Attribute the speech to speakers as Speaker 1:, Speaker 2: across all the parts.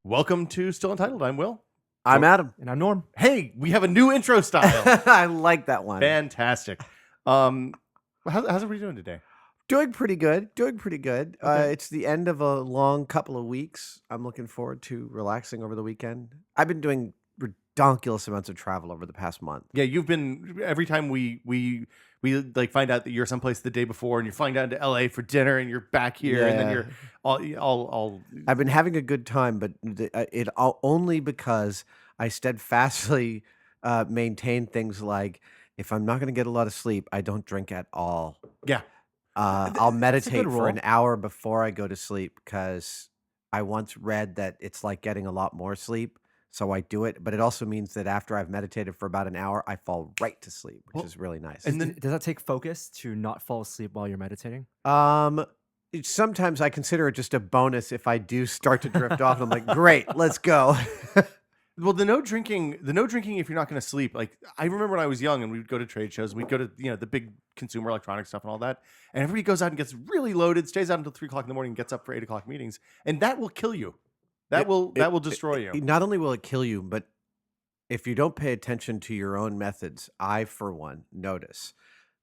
Speaker 1: Welcome to Still Untitled. I'm Will.
Speaker 2: I'm Adam.
Speaker 3: And I'm Norm.
Speaker 1: Hey, we have a new intro style.
Speaker 2: I like that one.
Speaker 1: Fantastic. How's everybody doing today?
Speaker 2: Doing pretty good.
Speaker 1: Okay.
Speaker 2: It's the end of a long couple of weeks. I'm looking forward to relaxing over the weekend. I've been doing ridiculous amounts of travel over the past month.
Speaker 1: Yeah, you've been every time we like find out that you're someplace the day before, and you're flying down to LA for dinner, and you're back here, and then you're all.
Speaker 2: I've been having a good time, but only because I steadfastly maintain things like if I'm not going to get a lot of sleep, I don't drink at all.
Speaker 1: Yeah.
Speaker 2: I'll meditate for
Speaker 3: rule.
Speaker 2: an hour before I go to sleep because I once read that it's like getting a lot more sleep. So I do it, but it also means that after I've meditated for about an hour, I fall right to sleep, which is really nice.
Speaker 1: And then-
Speaker 3: Does that take focus to not fall asleep while you're meditating?
Speaker 2: Sometimes I consider it just a bonus if I do start to drift off. I'm like, great, let's go.
Speaker 1: Well, the no drinking if you're not going to sleep. Like I remember when I was young and we'd go to trade shows and we'd go to the big consumer electronic stuff and all that, and everybody goes out and gets really loaded, stays out until 3 o'clock in the morning, and gets up for 8 o'clock meetings, and that will kill you. That will destroy you.
Speaker 2: Not only will it kill you, but if you don't pay attention to your own methods, I, for one, notice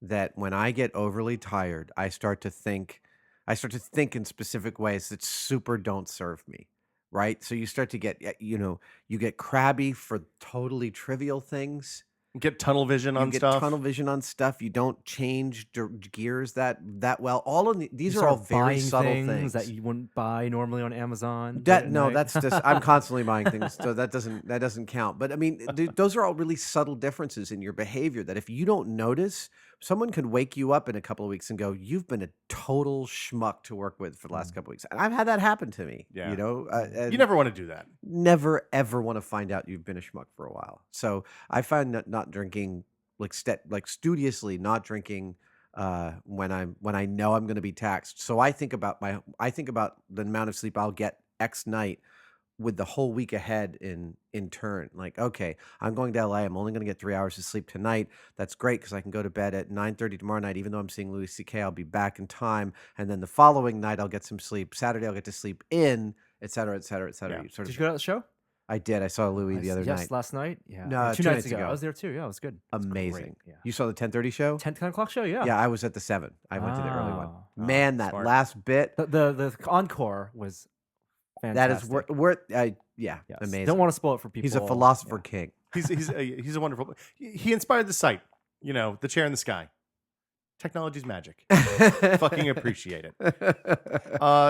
Speaker 2: that when I get overly tired, I start to think in specific ways that super don't serve me, right? So you start to get, you get crabby for totally trivial things.
Speaker 1: Get tunnel vision on
Speaker 2: You get
Speaker 1: stuff.
Speaker 2: tunnel vision on stuff. You don't change gears that well. All of these
Speaker 3: You
Speaker 2: are all
Speaker 3: start
Speaker 2: very
Speaker 3: buying
Speaker 2: subtle things
Speaker 3: that you wouldn't buy normally on Amazon.
Speaker 2: that's just I'm constantly buying things, so that doesn't count. But I mean, those are all really subtle differences in your behavior that if you don't notice, someone could wake you up in a couple of weeks and go, "You've been a total schmuck to work with for the last couple of weeks." And I've had that happen to me.
Speaker 1: Yeah.
Speaker 2: You
Speaker 1: You never want to do that.
Speaker 2: never ever want to find out you've been a schmuck for a while. So I find that not drinking, like studiously not drinking when I know I'm going to be taxed. So I think about the amount of sleep I'll get X night with the whole week ahead in turn. Like, okay, I'm going to LA. I'm only going to get 3 hours of sleep tonight. That's great because I can go to bed at 9:30 tomorrow night. Even though I'm seeing Louis C.K., I'll be back in time. And then the following night, I'll get some sleep. Saturday, I'll get to sleep in, et cetera, et cetera, et cetera.
Speaker 1: Yeah.
Speaker 2: You sort
Speaker 3: Did
Speaker 2: of-
Speaker 3: you go to the show?
Speaker 2: I did. I saw Louis the other night.
Speaker 3: last night. Yeah,
Speaker 2: No,
Speaker 3: 2
Speaker 2: 2
Speaker 3: nights
Speaker 2: nights
Speaker 3: ago.
Speaker 2: ago.
Speaker 3: I was there too. Yeah, it was good. It was
Speaker 2: Amazing.
Speaker 3: great, Yeah.
Speaker 2: You saw the 10:30 show?
Speaker 3: 10 o'clock show. Yeah.
Speaker 2: Yeah, I was at the 7. I went to the early one.
Speaker 3: Oh.
Speaker 2: Man, that
Speaker 1: smart.
Speaker 2: last bit,
Speaker 3: The encore was fantastic.
Speaker 2: that is worth yeah,
Speaker 3: Yes.
Speaker 2: amazing.
Speaker 3: Don't want to spoil it for people.
Speaker 2: He's a philosopher
Speaker 3: Yeah.
Speaker 2: king.
Speaker 1: He's a wonderful. He inspired the site. The chair in the sky. Technology's magic. Fucking appreciate it.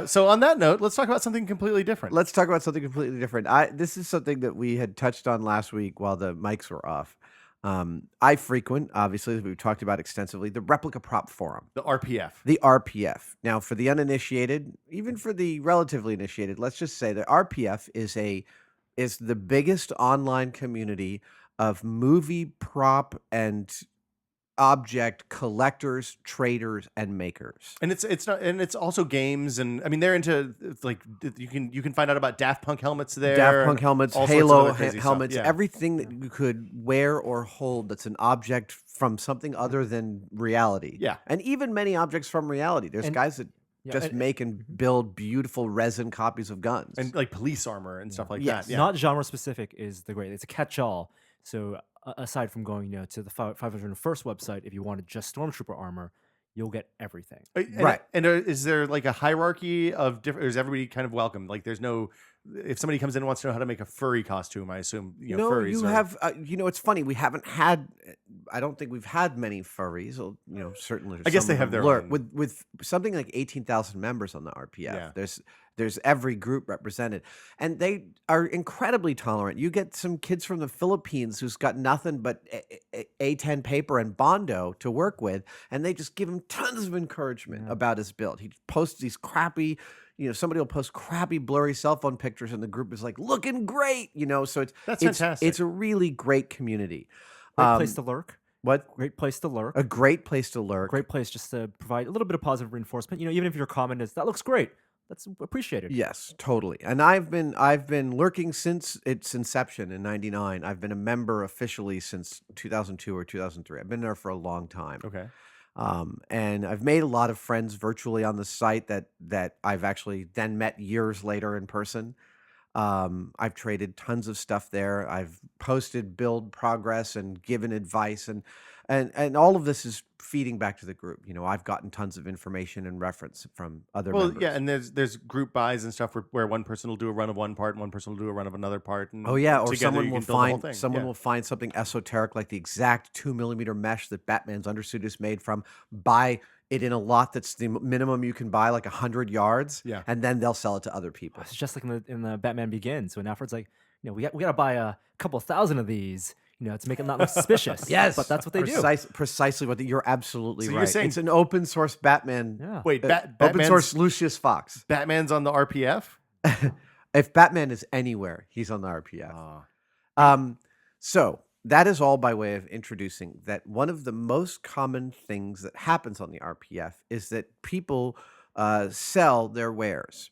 Speaker 1: So on that note, let's talk about something completely different.
Speaker 2: Let's talk about something completely different. This is something that we had touched on last week while the mics were off. I frequent, obviously, as we've talked about extensively, the Replica Prop Forum.
Speaker 1: The RPF.
Speaker 2: The RPF. Now, for the uninitiated, even for the relatively initiated, let's just say the RPF is the biggest online community of movie prop and object collectors, traders, and makers.
Speaker 1: And it's also games, and I mean they're into like you can find out about Daft Punk helmets there.
Speaker 2: Daft Punk helmets,
Speaker 1: all sorts of
Speaker 2: Halo
Speaker 1: other crazy
Speaker 2: helmets,
Speaker 1: stuff. Yeah.
Speaker 2: everything that you could wear or hold that's an object from something other than reality.
Speaker 1: Yeah.
Speaker 2: And even many objects from reality. There's guys that just make and build beautiful resin copies of guns.
Speaker 1: and like police armor and stuff like
Speaker 2: Yes.
Speaker 1: that. Yeah.
Speaker 3: Not genre specific is the great. It's a catch-all. So aside from going, to the 501st website, if you wanted just Stormtrooper armor, you'll get everything.
Speaker 2: Right.
Speaker 1: And is there like a hierarchy of different? Or is everybody kind of welcome? Like, there's no. If somebody comes in and wants to know how to make a furry costume, I assume
Speaker 2: No,
Speaker 1: furries.
Speaker 2: you
Speaker 1: are,
Speaker 2: have. It's funny. We haven't had. I don't think we've had many furries. Certainly.
Speaker 1: I guess
Speaker 2: some
Speaker 1: they
Speaker 2: of
Speaker 1: have
Speaker 2: them
Speaker 1: their
Speaker 2: lurk.
Speaker 1: own.
Speaker 2: With something like 18,000 members on the RPF.
Speaker 1: Yeah.
Speaker 2: There's every group represented, and they are incredibly tolerant. You get some kids from the Philippines who's got nothing but A10 paper and Bondo to work with, and they just give him tons of encouragement about his build. He posts these crappy. Somebody will post crappy, blurry cell phone pictures, and the group is like, looking great. So
Speaker 1: That's
Speaker 2: it's
Speaker 1: fantastic.
Speaker 2: It's a really great community.
Speaker 3: Great place to lurk.
Speaker 2: What?
Speaker 3: Great place to lurk.
Speaker 2: A great place to lurk.
Speaker 3: Great place just to provide a little bit of positive reinforcement. Even if your comment is, that looks great, that's appreciated.
Speaker 2: Yes, totally. And I've been lurking since its inception in '99. I've been a member officially since 2002 or 2003. I've been there for a long time.
Speaker 1: Okay.
Speaker 2: And I've made a lot of friends virtually on the site that I've actually then met years later in person. I've traded tons of stuff there. I've posted build progress and given advice, and all of this is feeding back to the group. I've gotten tons of information and reference from other
Speaker 1: Well, yeah,
Speaker 2: members.
Speaker 1: and there's group buys and stuff where one person will do a run of one part and one person will do a run of another part,
Speaker 2: Oh
Speaker 1: and
Speaker 2: yeah, or
Speaker 1: together you can build the whole thing.
Speaker 2: someone
Speaker 1: Yeah.
Speaker 2: will find something esoteric like the exact 2 millimeter mesh that Batman's undersuit is made from. Buy it in a lot that's the minimum you can buy, like 100 yards,
Speaker 1: Yeah.
Speaker 2: and then they'll sell it to other people.
Speaker 3: It's just like in the Batman Begins when Alfred's like, we got to buy a couple thousand of these, to make it not look suspicious.
Speaker 2: Yes,
Speaker 3: but that's what they do.
Speaker 2: Precisely what you're absolutely
Speaker 1: So
Speaker 2: right.
Speaker 1: you're saying-
Speaker 2: It's an open source Batman.
Speaker 3: Yeah.
Speaker 1: Wait,
Speaker 2: open
Speaker 1: Batman's,
Speaker 2: source Lucius Fox.
Speaker 1: Batman's on the RPF?
Speaker 2: If Batman is anywhere, he's on the RPF.
Speaker 1: Ah.
Speaker 2: So that is all by way of introducing that one of the most common things that happens on the RPF is that people sell their wares.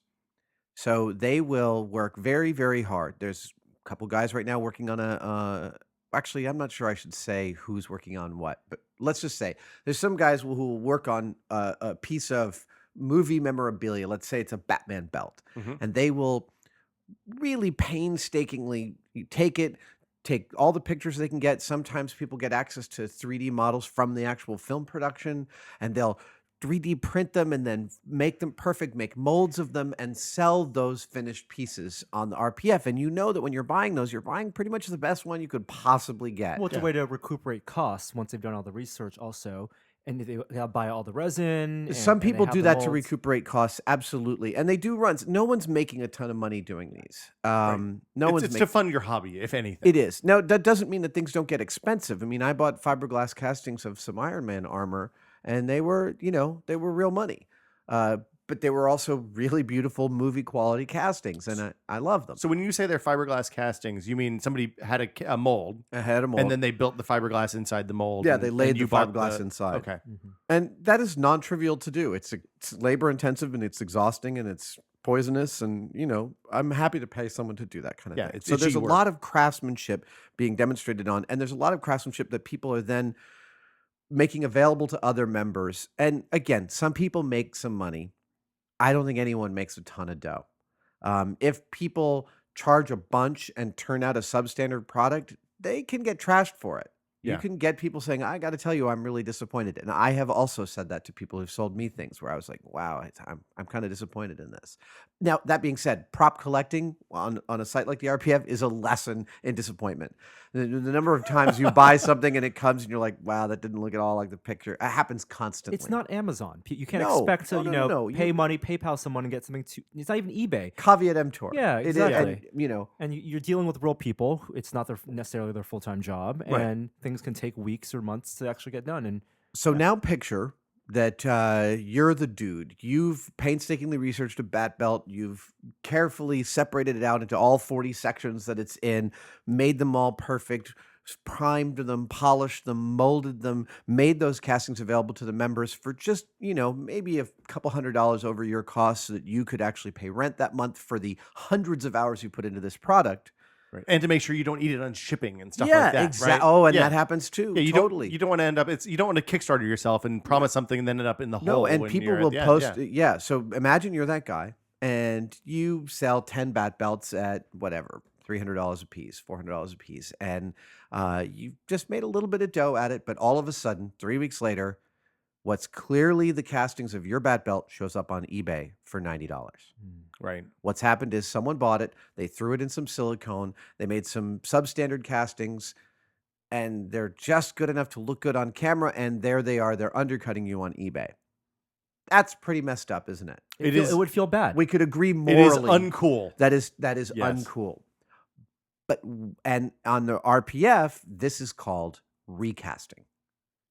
Speaker 2: So they will work very, very hard. There's a couple guys right now working on actually, I'm not sure I should say who's working on what, but let's just say there's some guys who will work on a piece of movie memorabilia. Let's say it's a Batman belt,
Speaker 1: Mhm.
Speaker 2: and they will really painstakingly take all the pictures they can get. Sometimes people get access to 3D models from the actual film production, and they'll 3D print them and then make them perfect, make molds of them, and sell those finished pieces on the RPF. And that when you're buying those, you're buying pretty much the best one you could possibly get.
Speaker 3: Well, it's
Speaker 1: Yeah.
Speaker 3: a way to recuperate costs once they've done all the research also. And they'll buy all the resin.
Speaker 2: Some
Speaker 3: and they
Speaker 2: people
Speaker 3: have
Speaker 2: do
Speaker 3: the
Speaker 2: that to
Speaker 3: molds.
Speaker 2: recuperate costs, absolutely, and they do runs. No one's making a ton of money doing these. No one's
Speaker 1: It's
Speaker 2: making.
Speaker 1: to fund your hobby, if anything.
Speaker 2: It is. Now, that doesn't mean that things don't get expensive. I mean, I bought fiberglass castings of some Iron Man armor, and they were real money. But they were also really beautiful movie quality castings, and I love them.
Speaker 1: So when you say they're fiberglass castings, you mean somebody had a mold,
Speaker 2: I had them all.
Speaker 1: and then they built the fiberglass inside the mold.
Speaker 2: Yeah,
Speaker 1: and,
Speaker 2: they laid
Speaker 1: and
Speaker 2: the
Speaker 1: you bought
Speaker 2: fiberglass inside.
Speaker 1: Okay.
Speaker 3: Mhm.
Speaker 2: And that is non-trivial to do. It's labor intensive, and it's exhausting, and it's poisonous, and I'm happy to pay someone to do that kind of
Speaker 1: Yeah,
Speaker 2: thing.
Speaker 1: it's
Speaker 2: So there's
Speaker 1: itchy
Speaker 2: a
Speaker 1: work.
Speaker 2: lot of craftsmanship being demonstrated on, and there's a lot of craftsmanship that people are then making available to other members. And again, some people make some money. I don't think anyone makes a ton of dough. If people charge a bunch and turn out a substandard product, they can get trashed for it. You
Speaker 1: Yeah.
Speaker 2: can get people saying, I got to tell you, I'm really disappointed. And I have also said that to people who've sold me things where I was like, wow, I'm kind of disappointed in this. Now, that being said, prop collecting on a site like the RPF is a lesson in disappointment. The number of times you buy something and it comes and you're like, wow, that didn't look at all like the picture. It happens constantly.
Speaker 3: It's not Amazon. You can't
Speaker 2: No.
Speaker 3: expect to,
Speaker 2: No.
Speaker 3: pay money, PayPal someone and get something to. It's not even eBay.
Speaker 2: Caveat emptor.
Speaker 3: Yeah,
Speaker 2: It is-
Speaker 3: exactly.
Speaker 2: and,
Speaker 3: And you're dealing with real people. It's not necessarily their full-time job,
Speaker 2: Right.
Speaker 3: and things can take weeks or months to actually get done. And
Speaker 2: So now picture that you're the dude. You've painstakingly researched a bat belt. You've carefully separated it out into all 40 sections that it's in, made them all perfect, primed them, polished them, molded them, made those castings available to the members for just, maybe a couple $100 over your cost so that you could actually pay rent that month for the hundreds of hours you put into this product.
Speaker 1: Right. And to make sure you don't eat it on shipping and stuff
Speaker 2: Yeah,
Speaker 1: like that.
Speaker 2: exactly.
Speaker 1: Right?
Speaker 2: Oh, and
Speaker 1: Yeah.
Speaker 2: that happens too.
Speaker 1: Yeah, you
Speaker 2: totally.
Speaker 1: don't want to end up. You don't want to Kickstarter yourself and promise something and then end up in the hole.
Speaker 2: No, and
Speaker 1: when
Speaker 2: people
Speaker 1: you're at
Speaker 2: will
Speaker 1: the end.
Speaker 2: post.
Speaker 1: Yeah.
Speaker 2: Yeah. So imagine you're that guy and you sell 10 bat belts at whatever, $300 a piece, $400 a piece. And you just made a little bit of dough at it. But all of a sudden, 3 weeks later, what's clearly the castings of your bat belt shows up on eBay for $90.
Speaker 1: Right.
Speaker 2: What's happened is someone bought it, they threw it in some silicone, they made some substandard castings, and they're just good enough to look good on camera, and there they are, they're undercutting you on eBay. That's pretty messed up, isn't it?
Speaker 3: it would feel bad.
Speaker 2: We could agree
Speaker 1: It is
Speaker 2: morally
Speaker 1: uncool.
Speaker 2: that is
Speaker 1: Yes.
Speaker 2: uncool. And on the RPF, this is called recasting.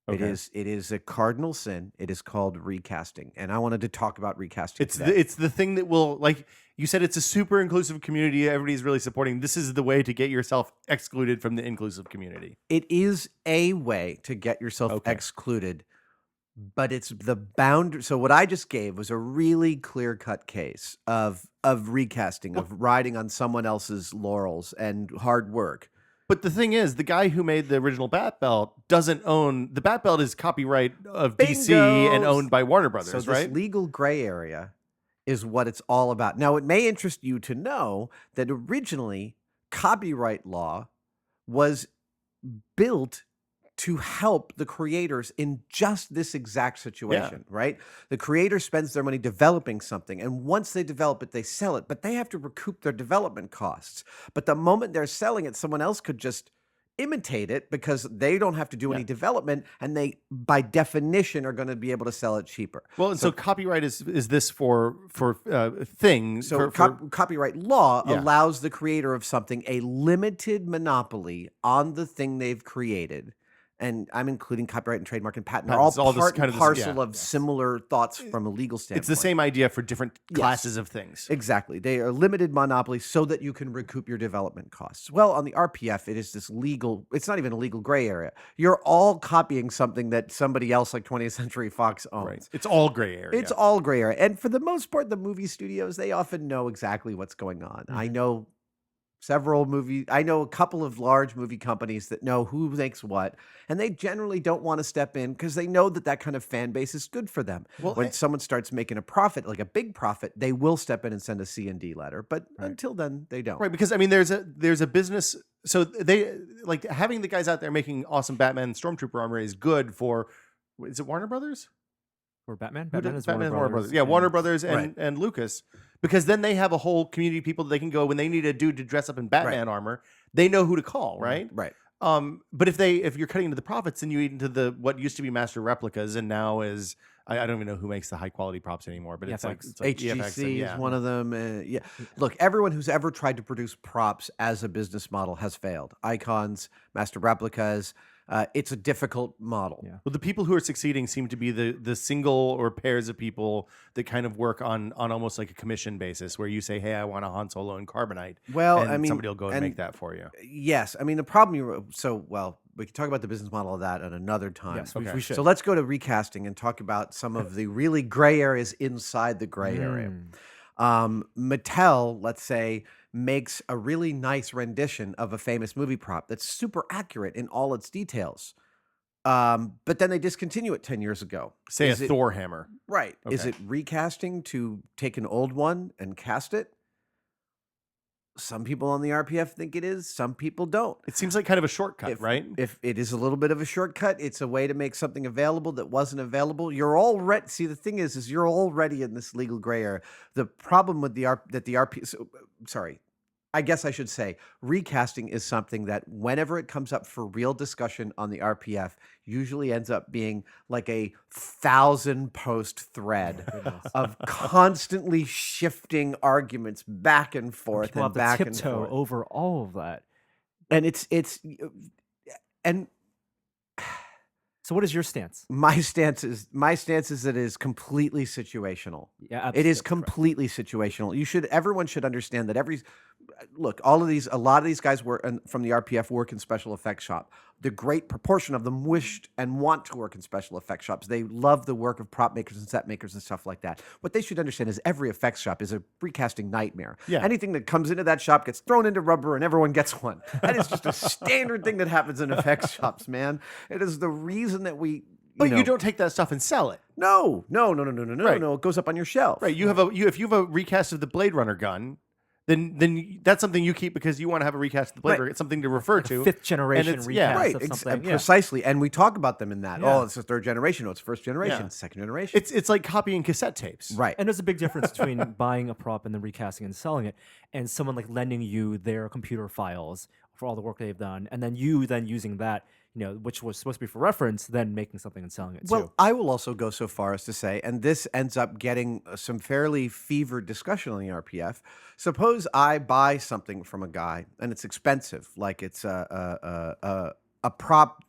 Speaker 1: Okay.
Speaker 2: It is a cardinal sin. It is called recasting, and I wanted to talk about recasting.
Speaker 1: It's
Speaker 2: today.
Speaker 1: it's the thing that will, like you said, it's a super inclusive community. Everybody's really supporting. This is the way to get yourself excluded from the inclusive community.
Speaker 2: It is a way to get yourself
Speaker 1: Okay.
Speaker 2: excluded, but it's the boundary. So what I just gave was a really clear-cut case of recasting, of riding on someone else's laurels and hard work.
Speaker 1: But the thing is, the guy who made the original Bat Belt doesn't own the Bat Belt. Is copyright of DC and
Speaker 2: Bingo!
Speaker 1: owned by Warner
Speaker 2: So
Speaker 1: Brothers,
Speaker 2: this
Speaker 1: right?
Speaker 2: legal gray area is what it's all about. Now, it may interest you to know that originally copyright law was built to help the creators in just this exact situation, right? The creator spends their money developing something, and once they develop it, they sell it, but they have to recoup their development costs. But the moment they're selling it, someone else could just imitate it because they don't have to do any development, and they, by definition, are going to be able to sell it cheaper.
Speaker 1: Well, and so copyright is this for things.
Speaker 2: So copyright law allows the creator of something a limited monopoly on the thing they've created. And I'm including copyright and trademark and patent. They're all part and parcel of similar thoughts from a legal standpoint.
Speaker 1: It's the same idea for different classes of things.
Speaker 2: Exactly. They are limited monopolies so that you can recoup your development costs. Well, on the RPF, it is this legal, it's not even a legal gray area. You're all copying something that somebody else like 20th Century Fox owns.
Speaker 1: Right. It's all gray area.
Speaker 2: It's all gray area. And for the most part, the movie studios, they often know exactly what's going on. I know I know a couple of large movie companies that know who makes what, and they generally don't want to step in because they know that kind of fan base is good for them. Well, when someone starts making a profit, like a big profit, they will step in and send a C&D letter, but until then, they don't.
Speaker 1: Right, because I mean, there's a business. So they like having the guys out there making awesome Batman and Stormtrooper armor is good for. Is it Warner Brothers?
Speaker 3: Or Batman?
Speaker 1: Batman is Warner Brothers. Yeah, Warner Brothers and Lucas. Because then they have a whole community of people that they can go when they need a dude to dress up in Batman armor. They know who to call, right?
Speaker 2: Right.
Speaker 1: But if you're cutting into the profits, then you eat into the what used to be Master Replicas and now is I don't even know who makes the high quality props anymore. But it's like
Speaker 2: HGC is one of them. Look, everyone who's ever tried to produce props as a business model has failed. Icons, Master Replicas. It's a difficult model.
Speaker 1: Yeah. Well, the people who are succeeding seem to be the single or pairs of people that kind of work on almost like a commission basis, where you say, "Hey, I want a Han Solo in carbonite."
Speaker 2: Well,
Speaker 1: and
Speaker 2: I mean,
Speaker 1: somebody will go and make that for you.
Speaker 2: Yes, I mean the problem. We can talk about the business model of that at another time.
Speaker 3: Yes, we should.
Speaker 2: So let's go to recasting and talk about some of the really gray areas inside the gray area. Mattel, let's say, makes a really nice rendition of a famous movie prop that's super accurate in all its details. But then they discontinue it 10 years ago.
Speaker 1: Say a Thor hammer.
Speaker 2: Right.
Speaker 1: Okay.
Speaker 2: Is it recasting to take an old one and cast it? Some people on the RPF think it is. Some people don't.
Speaker 1: It seems like kind of a shortcut, right?
Speaker 2: If it is a little bit of a shortcut, it's a way to make something available that wasn't available. You're already see the thing is you're already in this legal gray area. The problem with I guess I should say recasting is something that whenever it comes up for real discussion on the RPF, usually ends up being like a 1,000-post thread of constantly shifting arguments back and forth and back and forth
Speaker 3: over all of that.
Speaker 2: And
Speaker 3: So what is your stance?
Speaker 2: My stance is that it is completely situational.
Speaker 3: Yeah, absolutely.
Speaker 2: It is completely situational. Everyone should understand that a lot of these guys from the RPF work in special effects shop. The great proportion of them wished and want to work in special effects shops. They love the work of prop makers and set makers and stuff like that. What they should understand is every effects shop is a recasting nightmare.
Speaker 1: Yeah.
Speaker 2: Anything that comes into that shop gets thrown into rubber and everyone gets one. That is just a standard thing that happens in effects shops, man. It is the reason that
Speaker 1: you don't take that stuff and sell it.
Speaker 2: No.
Speaker 1: Right.
Speaker 2: No, it goes up on your shelf.
Speaker 1: Right. If you have a recast of the Blade Runner gun, then that's something you keep because you want to have a recast of the Blade Runner. It's something to refer to.
Speaker 3: Fifth generation recast of something.
Speaker 2: Precisely. And we talk about them in that.
Speaker 1: Yeah.
Speaker 2: Oh, it's the third generation. No, it's first generation, second generation.
Speaker 1: It's like copying cassette tapes.
Speaker 2: Right.
Speaker 3: And there's a big difference between buying a prop and then recasting and selling it, and someone like lending you their computer files for all the work they've done, and then you using that, which was supposed to be for reference, then making something and selling it too.
Speaker 2: Well, I will also go so far as to say, and this ends up getting some fairly fevered discussion on the RPF. Suppose I buy something from a guy and it's expensive, like it's a prop.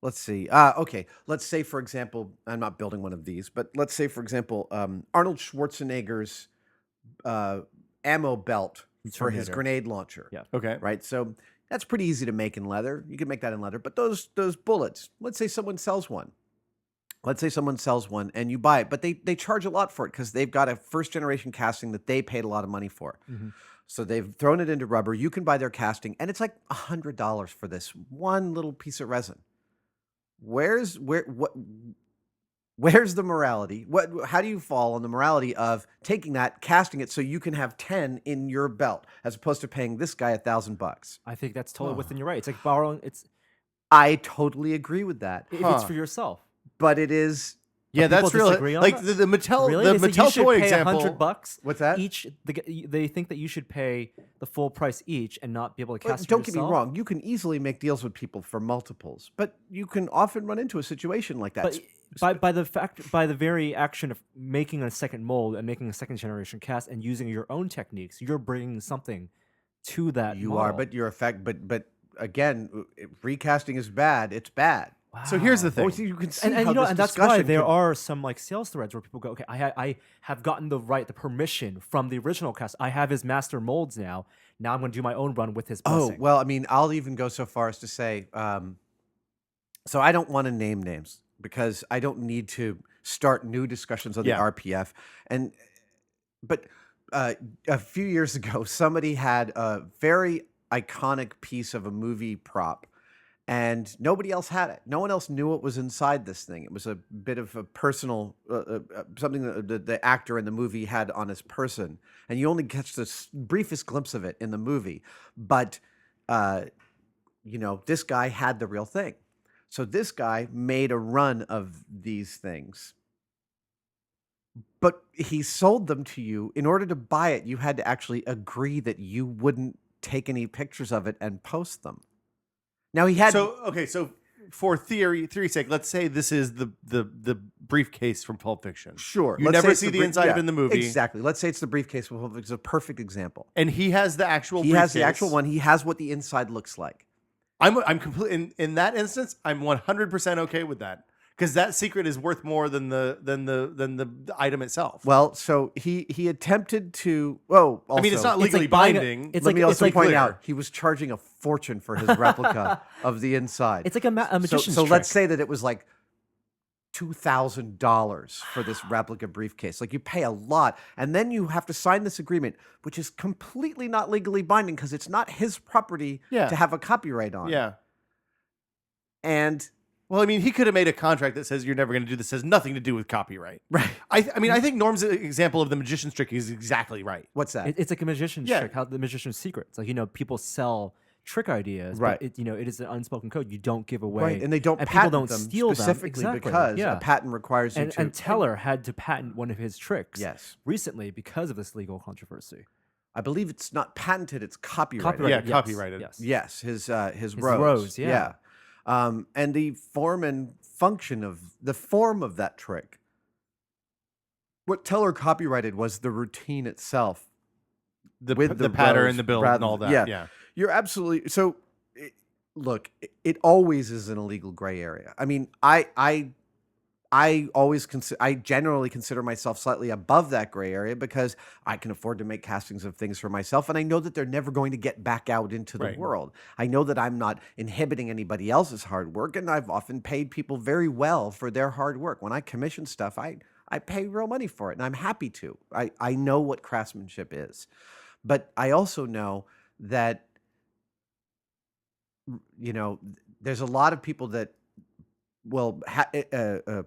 Speaker 2: Let's see. Okay. Let's say, for example, I'm not building one of these, but let's say, for example, Arnold Schwarzenegger's ammo belt for his grenade launcher.
Speaker 3: Yeah.
Speaker 1: Okay.
Speaker 2: Right. So that's pretty easy to make in leather. You can make that in leather. But those bullets, let's say someone sells one. And you buy it, but they charge a lot for it because they've got a first generation casting that they paid a lot of money for.
Speaker 3: Mm-hmm.
Speaker 2: So they've thrown it into rubber. You can buy their casting, and it's like $100 for this one little piece of resin. Where's the morality? How do you fall on the morality of taking that, casting it so you can have 10 in your belt as opposed to paying this guy $1,000?
Speaker 3: I think that's totally within
Speaker 1: Huh.
Speaker 3: your right. It's like borrowing.
Speaker 2: I totally agree with that,
Speaker 3: If it's
Speaker 1: Huh.
Speaker 3: for yourself.
Speaker 2: but it is
Speaker 1: Yeah,
Speaker 3: people
Speaker 1: that's real.
Speaker 3: disagree on
Speaker 1: Like
Speaker 3: that?
Speaker 1: the Mattel,
Speaker 3: Really?
Speaker 1: the
Speaker 3: They think you
Speaker 1: Mattel
Speaker 3: should
Speaker 1: toy
Speaker 3: pay
Speaker 1: example.
Speaker 3: $100
Speaker 2: what's that?
Speaker 3: each. They think that you should pay the full price each and not be able to
Speaker 2: Well,
Speaker 3: cast it
Speaker 2: don't get me
Speaker 3: yourself.
Speaker 2: wrong. You can easily make deals with people for multiples, but you can often run into a situation like that.
Speaker 3: But by the very action of making a second mold and making a second generation cast and using your own techniques, you're bringing something to that.
Speaker 2: You
Speaker 3: model.
Speaker 2: are, but you're but again, recasting is bad. It's bad.
Speaker 1: So here's the
Speaker 3: Wow.
Speaker 1: thing.
Speaker 2: You can see
Speaker 3: And
Speaker 2: how
Speaker 3: you know,
Speaker 2: this
Speaker 3: and that's why
Speaker 2: discussion
Speaker 3: there
Speaker 2: could-
Speaker 3: are some like sales threads where people go, okay, I have gotten the permission from the original cast. I have his master molds now. Now I'm going to do my own run with his
Speaker 2: Oh,
Speaker 3: blessing.
Speaker 2: well, I mean, I'll even go so far as to say, so I don't want to name names because I don't need to start new discussions on
Speaker 1: Yeah.
Speaker 2: the RPF. But a few years ago, somebody had a very iconic piece of a movie prop, and nobody else had it. No one else knew what was inside this thing. It was a bit of a personal, something that the actor in the movie had on his person, and you only catch the briefest glimpse of it in the movie. But this guy had the real thing. So this guy made a run of these things, but he sold them to you. In order to buy it, you had to actually agree that you wouldn't take any pictures of it and post them. Now he had
Speaker 1: So for theory's sake, let's say this is the briefcase from Pulp Fiction.
Speaker 2: sure.
Speaker 1: You
Speaker 2: let's say
Speaker 1: never
Speaker 2: it's
Speaker 1: see the
Speaker 2: brief-
Speaker 1: inside of
Speaker 2: yeah,
Speaker 1: it in the movie.
Speaker 2: Exactly. Let's say it's the briefcase. It's a perfect example.
Speaker 1: And he has the actual
Speaker 2: He
Speaker 1: briefcase.
Speaker 2: has the actual one. He has what the inside looks like.
Speaker 1: I'm completely in that instance, I'm 100% okay with that. Because that secret is worth more than the item itself.
Speaker 2: Well, so he attempted to. Oh, also,
Speaker 1: I mean, it's not
Speaker 3: It's like
Speaker 1: legally
Speaker 3: buying
Speaker 1: binding.
Speaker 3: it's
Speaker 2: Let
Speaker 3: like
Speaker 2: me
Speaker 3: it's
Speaker 2: also
Speaker 3: like
Speaker 2: point
Speaker 1: clear.
Speaker 2: out he was charging a fortune for his replica of the inside.
Speaker 3: It's like a magician's
Speaker 2: So
Speaker 3: trick.
Speaker 2: let's say that it was like $2,000 for this replica briefcase. Like you pay a lot, and then you have to sign this agreement, which is completely not legally binding because it's not his property
Speaker 1: Yeah.
Speaker 2: to have a copyright on.
Speaker 1: Yeah.
Speaker 2: And
Speaker 1: Well, I mean, he could have made a contract that says you're never going to do this. Has nothing to do with copyright.
Speaker 2: right,
Speaker 1: I mean, I think Norm's example of the magician's trick is exactly right.
Speaker 2: what's that?
Speaker 3: It's like a magician's
Speaker 1: Yeah.
Speaker 3: trick. How the magician's secret. It's like people sell trick ideas,
Speaker 2: Right.
Speaker 3: but it is an unspoken code. You don't give away,
Speaker 2: Right, and they don't
Speaker 3: and people
Speaker 2: patent
Speaker 3: don't
Speaker 2: them
Speaker 3: steal them.
Speaker 2: specifically
Speaker 3: Exactly,
Speaker 2: because
Speaker 3: yeah.
Speaker 2: a patent requires you
Speaker 3: and,
Speaker 2: to.
Speaker 3: and Teller had to patent one of his tricks
Speaker 2: Yes,
Speaker 3: recently because of this legal controversy.
Speaker 2: I believe it's not patented; it's copyrighted.
Speaker 1: Yeah,
Speaker 3: yes,
Speaker 1: copyrighted.
Speaker 3: Yes.
Speaker 2: Yes, his
Speaker 3: His
Speaker 2: rose.
Speaker 3: rose, yeah.
Speaker 2: And the form and function of the form of that trick. What Teller copyrighted was the routine itself.
Speaker 1: The
Speaker 2: With the
Speaker 1: pattern,
Speaker 2: rose
Speaker 1: the build,
Speaker 2: rather
Speaker 1: and all that.
Speaker 2: yeah.
Speaker 1: Yeah.
Speaker 2: You're absolutely so. Look, it always is an illegal gray area. I mean, I always consider. I generally consider myself slightly above that gray area because I can afford to make castings of things for myself, and I know that they're never going to get back out into the
Speaker 1: Right.
Speaker 2: world. I know that I'm not inhibiting anybody else's hard work, and I've often paid people very well for their hard work. When I commission stuff, I pay real money for it, and I'm happy to. I know what craftsmanship is, but I also know that there's a lot of people that will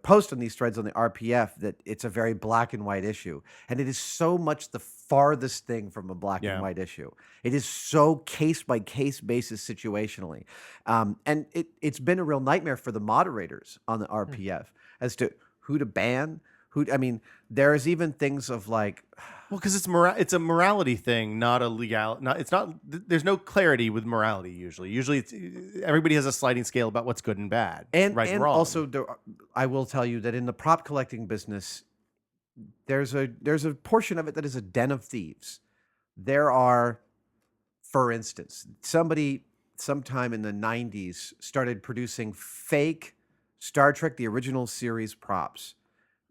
Speaker 2: post on these threads on the RPF that it's a very black and white issue. And it is so much the farthest thing from a black
Speaker 1: Yeah.
Speaker 2: and white issue. It is so case by case basis situationally. And it's been a real nightmare for the moderators on the RPF as to who to ban. There is even things of like,
Speaker 1: Well, because it's a morality thing, not a legal. It's not. There's no clarity with morality usually. Usually, everybody has a sliding scale about what's good and bad,
Speaker 2: and
Speaker 1: right and
Speaker 2: and
Speaker 1: wrong.
Speaker 2: also I will tell you that in the prop collecting business, there's a portion of it that is a den of thieves. There are, for instance, somebody sometime in the 90s started producing fake Star Trek, the original series props,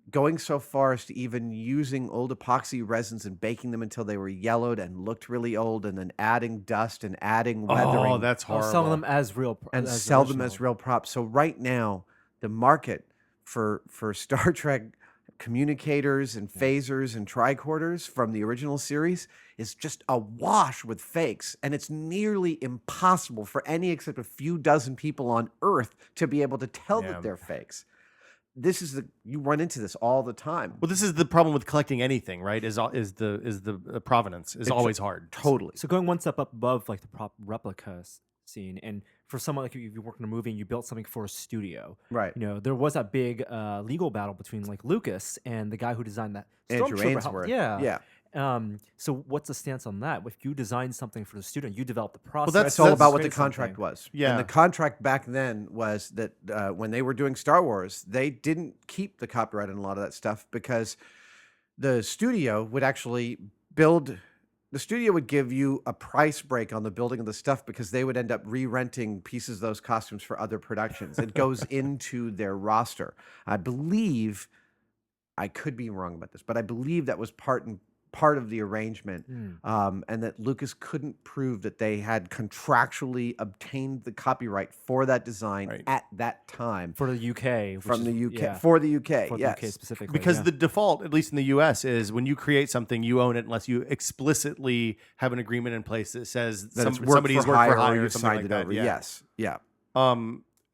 Speaker 2: going so far as to even using old epoxy resins and baking them until they were yellowed and looked really old, and then adding dust and adding weathering.
Speaker 1: Oh, that's horrible.
Speaker 3: Selling them as real
Speaker 2: and
Speaker 3: as
Speaker 2: sell them as
Speaker 3: original.
Speaker 2: real props. So right now, the market for Star Trek communicators and phasers and tricorders from the original series is just awash with fakes, and it's nearly impossible for any except a few dozen people on Earth to be able to tell
Speaker 1: Yeah.
Speaker 2: that they're fakes. this is you run into this all the time.
Speaker 1: Well, this is the problem with collecting anything, right? Is the provenance is always hard.
Speaker 2: Totally.
Speaker 3: So going one step up above like the prop replica scene, and for someone like you work in a movie and you built something for a studio,
Speaker 2: Right.
Speaker 3: You know, there was that big legal battle between like Lucas and the guy who designed that
Speaker 2: Andrew
Speaker 3: Stormtrooper
Speaker 2: Ainsworth.
Speaker 3: Yeah.
Speaker 2: Yeah.
Speaker 3: So what's the stance on that? If you design something for the student, you develop the process.
Speaker 1: that's
Speaker 2: It's all about what the
Speaker 3: create
Speaker 2: contract
Speaker 3: something.
Speaker 2: was.
Speaker 1: Yeah.
Speaker 2: And the contract back then was that when they were doing Star Wars, they didn't keep the copyright on a lot of that stuff because the studio would actually the studio would give you a price break on the building of the stuff because they would end up re-renting pieces of those costumes for other productions. It goes into their roster. I believe, I could be wrong about this, but I believe that was part of the arrangement, and that Lucas couldn't prove that they had contractually obtained the copyright for that design at that time
Speaker 3: For the UK.
Speaker 2: from the UK
Speaker 3: Yeah,
Speaker 2: for the UK.
Speaker 3: for the
Speaker 2: Yes,
Speaker 3: UK specifically.
Speaker 1: Because
Speaker 3: yeah.
Speaker 1: the default, at least in the U.S., is when you create something, you own it unless you explicitly have an agreement in place that says
Speaker 2: that it's
Speaker 1: somebody's
Speaker 2: for
Speaker 1: work
Speaker 2: hire
Speaker 1: for
Speaker 2: or
Speaker 1: hire or
Speaker 2: you
Speaker 1: something
Speaker 2: signed
Speaker 1: like
Speaker 2: it
Speaker 1: that.
Speaker 2: over.
Speaker 1: Yeah.
Speaker 2: Yes, yeah.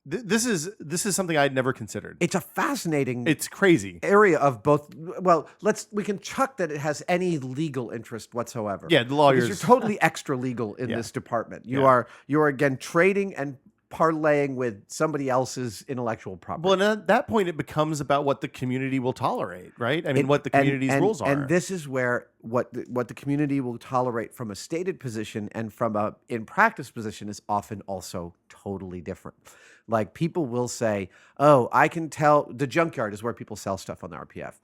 Speaker 1: This is something I'd never considered.
Speaker 2: It's a fascinating
Speaker 1: It's crazy.
Speaker 2: area of both. Well, we can chuck that it has any legal interest whatsoever.
Speaker 1: Yeah, the lawyers.
Speaker 2: Because you're totally extra legal in
Speaker 1: Yeah.
Speaker 2: this department.
Speaker 1: Yeah.
Speaker 2: You are again trading and parlaying with somebody else's intellectual property.
Speaker 1: Well, and at that point, it becomes about what the community will tolerate, right? I mean, what the
Speaker 2: And-
Speaker 1: community's rules are.
Speaker 2: And this is where what the community will tolerate from a stated position and from a in practice position is often also totally different. Like people will say, "Oh, I can tell." The junkyard is where people sell stuff on the RPF.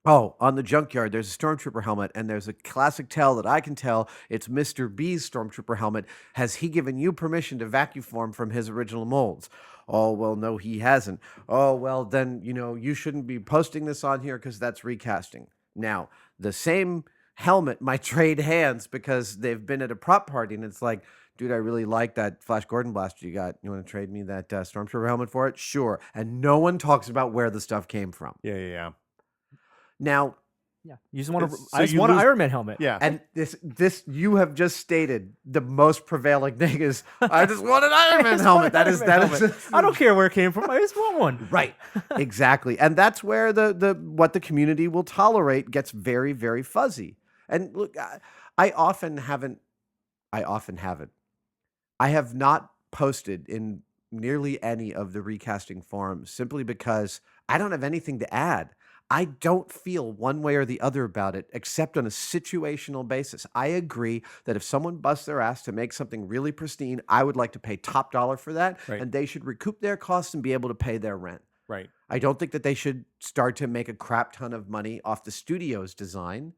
Speaker 2: Oh, on the junkyard, there's a Stormtrooper helmet, and there's a classic tell that I can tell it's Mr. B's Stormtrooper helmet. Has he given you permission to vacuum form from his original molds? Oh, well, no, he hasn't. Oh, well, then, you shouldn't be posting this on here because that's recasting. Now, the same helmet might trade hands because they've been at a prop party, and it's like, dude, I really like that Flash Gordon blaster you got. You want to trade me that Stormtrooper helmet for it? Sure. And no one talks about where the stuff came from.
Speaker 1: yeah.
Speaker 2: Now,
Speaker 3: Yeah, you just want to.
Speaker 1: So
Speaker 3: I just
Speaker 1: you
Speaker 3: want an
Speaker 1: lose-
Speaker 3: Iron Man helmet.
Speaker 1: Yeah.
Speaker 2: and this you have just stated the most prevailing thing is I just want an Iron Man helmet. That is
Speaker 3: I don't care where it came from. I just want one.
Speaker 2: right. Exactly. And that's where the what the community will tolerate gets very, very fuzzy. And look, I often haven't. I have not posted in nearly any of the recasting forums simply because I don't have anything to add. I don't feel one way or the other about it, except on a situational basis. I agree that if someone busts their ass to make something really pristine, I would like to pay top dollar for that,
Speaker 1: Right.
Speaker 2: and they should recoup their costs and be able to pay their rent.
Speaker 1: Right.
Speaker 2: I don't think that they should start to make a crap ton of money off the studio's design,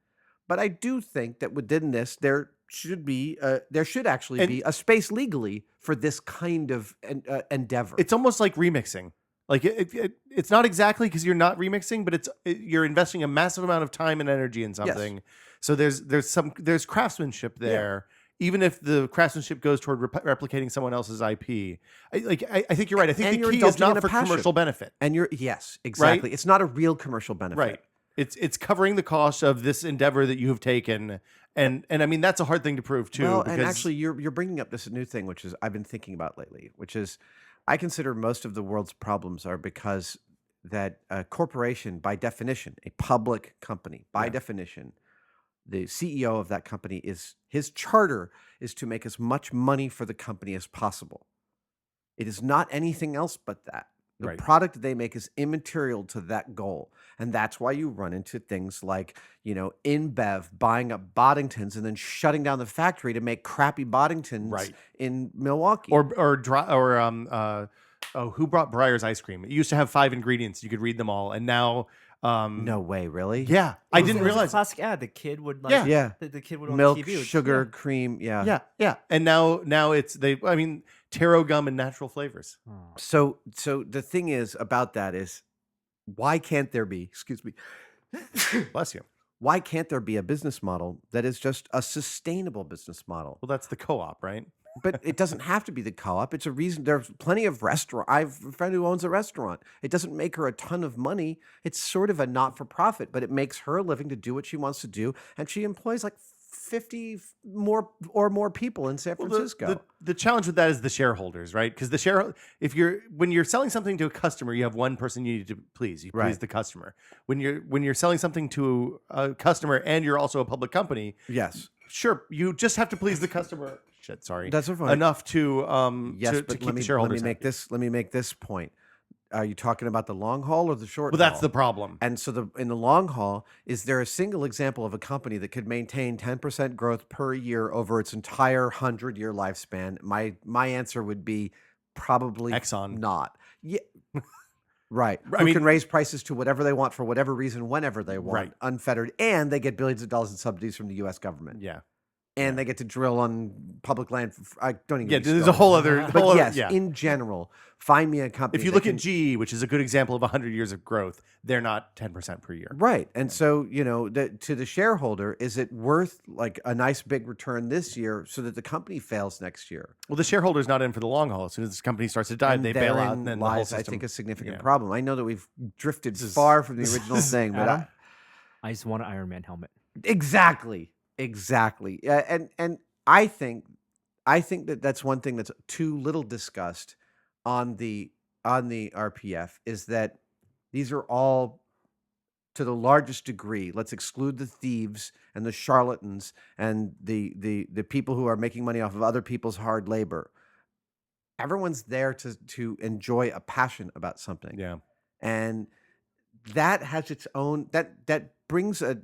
Speaker 2: but I do think that within this, there should actually
Speaker 1: And-
Speaker 2: be a space legally for this kind of endeavor.
Speaker 1: It's almost like remixing. Like it's not exactly because you're not remixing, but you're investing a massive amount of time and energy in something. So there's craftsmanship there, even if the craftsmanship goes toward replicating someone else's IP. I think you're right. I think
Speaker 2: And
Speaker 1: the
Speaker 2: you're
Speaker 1: key is
Speaker 2: indulging in
Speaker 1: not
Speaker 2: a
Speaker 1: for
Speaker 2: passion.
Speaker 1: commercial benefit.
Speaker 2: And yes, exactly. It's not a real commercial benefit.
Speaker 1: Right. It's covering the cost of this endeavor that you have taken, and I mean that's a hard thing to prove too.
Speaker 2: Well,
Speaker 1: because,
Speaker 2: and actually, you're bringing up this new thing, which is I've been thinking about lately, which is I consider most of the world's problems are because that a corporation, by definition, a public company, by definition, the CEO of that company his charter is to make as much money for the company as possible. It is not anything else but that. The
Speaker 1: Right.
Speaker 2: product they make is immaterial to that goal. And that's why you run into things like, InBev buying up Boddingtons and then shutting down the factory to make crappy Boddingtons
Speaker 1: Right.
Speaker 2: in Milwaukee.
Speaker 1: who brought Breyer's ice cream? It used to have 5 ingredients. You could read them all, and now
Speaker 2: no way, really?
Speaker 1: yeah, I didn't
Speaker 3: It was a
Speaker 1: realize.
Speaker 3: classic ad. The kid would like.
Speaker 1: Yeah.
Speaker 2: Yeah.
Speaker 3: The kid would on
Speaker 2: Milk,
Speaker 3: TV would-
Speaker 2: sugar, cream. Yeah.
Speaker 1: Yeah, and now it's taro gum and natural flavors.
Speaker 3: Yeah. Oh.
Speaker 2: So the thing is about that is why can't there be, excuse me,
Speaker 1: Bless you.
Speaker 2: why can't there be a business model that is just a sustainable business model?
Speaker 1: Well, that's the co-op, right?
Speaker 2: But it doesn't have to be the co-op. It's a reason. There's plenty of restaurant. I have a friend who owns a restaurant. It doesn't make her a ton of money. It's sort of a not-for-profit, but it makes her a living to do what she wants to do, and she employs like 50 more people in San
Speaker 1: Well,
Speaker 2: Francisco.
Speaker 1: the challenge with that is the shareholders, right? Because when you're selling something to a customer, you have one person you need to please. You please
Speaker 2: Right.
Speaker 1: the customer. When you're selling something to a customer and you're also a public company,
Speaker 2: Yes.
Speaker 1: sure, you just have to please the customer. Shit, sorry.
Speaker 2: That's fine.
Speaker 1: Enough to
Speaker 2: Yes,
Speaker 1: to
Speaker 2: but
Speaker 1: keep the shareholders happy.
Speaker 2: let me make this point. Are you talking about the long haul or the short
Speaker 1: Well, that's
Speaker 2: haul?
Speaker 1: the problem.
Speaker 2: And so in the long haul, is there a single example of a company that could maintain 10% growth per year over its entire 100-year lifespan? My answer would be probably
Speaker 1: Exxon.
Speaker 2: not. Yeah. Right.
Speaker 1: I
Speaker 2: Who
Speaker 1: mean-
Speaker 2: can raise prices to whatever they want for whatever reason, whenever they want,
Speaker 1: Right.
Speaker 2: unfettered, and they get billions of dollars in subsidies from the U.S. government.
Speaker 1: Yeah.
Speaker 2: And they get to drill on public land. I don't even.
Speaker 1: Yeah,
Speaker 2: get me
Speaker 1: there's a
Speaker 2: started.
Speaker 1: whole other.
Speaker 2: But
Speaker 1: whole
Speaker 2: yes,
Speaker 1: other, yeah.
Speaker 2: in general, find me a company.
Speaker 1: If you
Speaker 2: that
Speaker 1: look
Speaker 2: can-
Speaker 1: at GE, which is a good example of 100 years of growth, they're not 10% per year.
Speaker 2: right, and so to the shareholder, is it worth like a nice big return this year so that the company fails next year?
Speaker 1: Well, the shareholder's not in for the long haul. As soon as this company starts to die,
Speaker 2: And
Speaker 1: they bail out,
Speaker 2: therein
Speaker 1: and then the whole
Speaker 2: lies,
Speaker 1: system.
Speaker 2: I think, a significant
Speaker 1: yeah.
Speaker 2: problem. I know that we've drifted
Speaker 1: This is-
Speaker 2: far from the
Speaker 1: this
Speaker 2: original
Speaker 1: is-
Speaker 2: thing, but
Speaker 3: Adam, I just want an Iron Man helmet.
Speaker 2: exactly. And I think that's one thing that's too little discussed on the RPF is that these are all, to the largest degree, let's exclude the thieves and the charlatans and the people who are making money off of other people's hard labor. Everyone's there to enjoy a passion about something.
Speaker 1: Yeah.
Speaker 2: And that has its own that brings it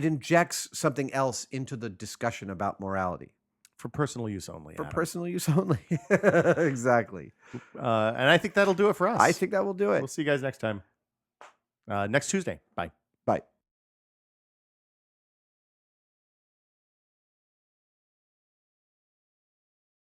Speaker 2: injects something else into the discussion about morality
Speaker 1: For personal use only.
Speaker 2: for
Speaker 1: Adam.
Speaker 2: personal use only. Exactly.
Speaker 1: And I think that'll do it for us.
Speaker 2: I think that will do it.
Speaker 1: We'll see you guys next time. Next Tuesday. Bye.
Speaker 2: Bye.